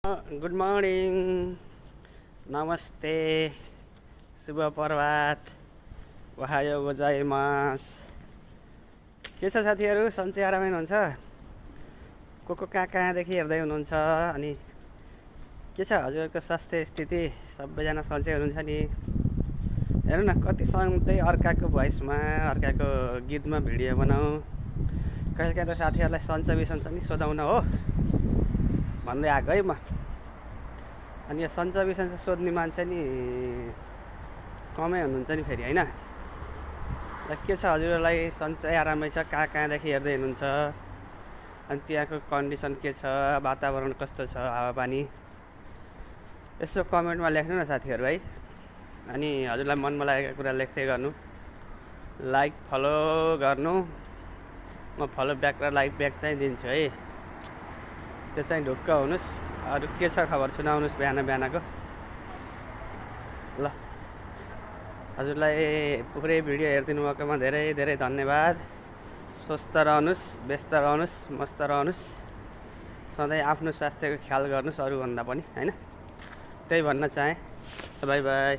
Good morning, नमस्ते, शुभ प्रभात, Ohio गोजाइमास। के छ साथीहरू, सन्चै आरामै हुनुहुन्छ? को कहाँदेखि हेर्दै हुनुहुन्छ? अनि के छ हजुरहरूको स्वास्थ्य स्थिति? सबैजना सन्चै हुनुहुन्छ नि? हेर्नु न, कति सधैँ अर्काको भोइसमा, अर्काको गीतमा भिडियो बनाऊ। कहिले काहीँ त साथीहरूलाई सन्च बिसन्च नि सोधाउन हो भन्दै आएको है म। अनि यो सन्च बिसन्च सोध्ने मान्छे नि कमै हुनुहुन्छ नि फेरि, होइन? र के छ हजुरहरूलाई, सन्चै आरामै छ? कहाँदेखि हेर्दै हुनुहुन्छ? अनि त्यहाँको कन्डिसन के छ, वातावरण कस्तो छ, हावापानी, यसो कमेन्टमा लेख्नु न साथीहरू है। अनि हजुरलाई मनमा लागेको कुरा लेख्दै गर्नु, लाइक फलो गर्नु। म फलो ब्याक र लाइक ब्याक चाहिँ दिन्छु है, त्यो चाहिँ ढुक्क हुनुहोस्। अरू के छ खबर सुनाउनुहोस् बिहानको। ल, हजुरलाई पुरै भिडियो हेरिदिनु भएकोमा धेरै धेरै धन्यवाद। स्वस्थ रहनुहोस्, व्यस्त रहनुहोस्, मस्त रहनुहोस्। सधैँ आफ्नो स्वास्थ्यको ख्याल गर्नुहोस् अरूभन्दा पनि, होइन? त्यही भन्न चाहेँ। By by.